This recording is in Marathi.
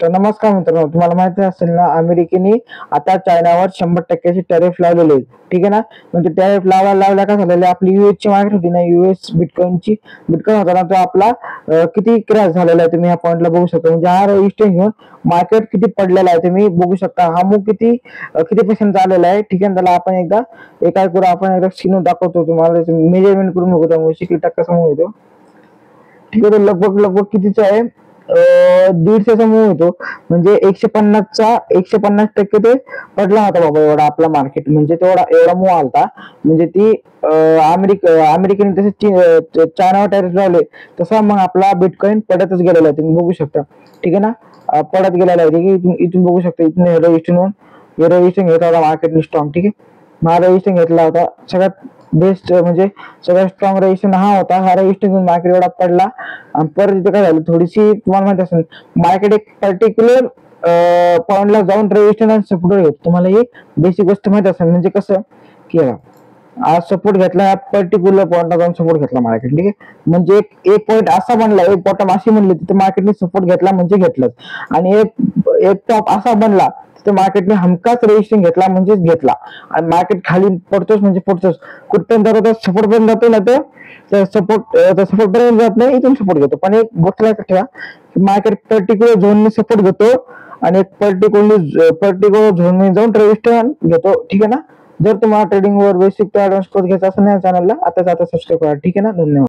तर नमस्कार मित्रांनो, तुम्हाला माहिती असेल ना, अमेरिकेने आता चायनावर 100% टॅरिफ लावलेले आहे. ठीक आहे ना. म्हणजे टॅरिफ लावल्या का झालेलं, आपली यूएस ची मार्केट होती ना, यूएस बिटकॉइनची, बिटकॉइन होता ना, तो आपला किती क्रॅश झालेला आहे तुम्ही ह्या पॉईंटला बघू शकता. म्हणजे हा रजिस्टर घेऊन मार्केट किती पडलेला आहे तुम्ही बघू शकता. हा मूव किती किती पर्सेंट झालेला आहे. ठीक आहे. त्याला आपण एकदा काय करू, आपण एकदा स्क्रीन दाखवतो तुम्हाला, मेजरमेंट करून बघू त्यामुळे किती टक्का समोर येतो. ठीक आहे. तर लगभग कितीचा आहे, 150चा मूव येतो. म्हणजे 150% ते पडला होता बाबा, एवढा आपला मार्केट. म्हणजे एवढा मूव आलता. म्हणजे ती अमेरिकेने तसे चायनावर टॅरिफ लावले, तसा मग आपला बिटकॉइन पडतच गेलेला आहे, तुम्ही बघू शकता. ठीक आहे ना. पडत गेलेला आहे. ठीक आहे. इथून बघू शकता, इथून हे रजिस्ट्रेशन घेतला होता मार्केटने स्ट्रॉंग. ठीक आहे. हा रजिस्ट्रेशन घेतला होता सगळ्यात बेस्ट, म्हणजे सगळ्यात स्ट्रॉंग रजिस्ट्रेशन हा होता. हा रजिस्ट्रेशन घेऊन मार्केट एवढा पडला. आणि परत इथे काय झालं, थोडीशी तुम्हाला माहिती असेल, मार्केट एक पर्टिक्युलर पॉईंटला जाऊन रेजिस्टन्स आणि सपोर्ट घेतो. तुम्हाला ही बेसिक गोष्ट माहिती असेल. म्हणजे कसं की आज सपोर्ट घेतला, या पर्टिक्युलर पॉईंटला जाऊन सपोर्ट घेतला मार्केट. ठीक आहे. म्हणजे एक पॉईंट असा बनला, एक बॉटम अशी बनली, तिथे मार्केटने सपोर्ट घेतला म्हणजे घेतलंच. आणि एक टॉप असा बनला, तिथे मार्केटने हमखास रेजिस्ट्रेशन घेतला म्हणजेच घेतला. आणि मार्केट खाली पडतोच म्हणजे पडतोच. कुठपर्यंत जातो, सपोर्ट पर्यंत जातो ना, तर सपोर्ट पर्यंत जात नाही, इथून सपोर्ट घेतो. पण एक गोष्ट लक्षात ठेवा, मार्केट पर्टिक्युलर झोनने सपोर्ट घेतो आणि एक पर्टिक्युलर झोनने जाऊन रेजिस्ट्रेशन घेतो. ठीक आहे ना. जर तुम्हाला ट्रेडिंग वर बेसिक ऍडव्हान्स कोर्स घ्यायचा असेल ना, चॅनलला आता सबस्क्राईब करा. ठीक आहे ना. धन्यवाद.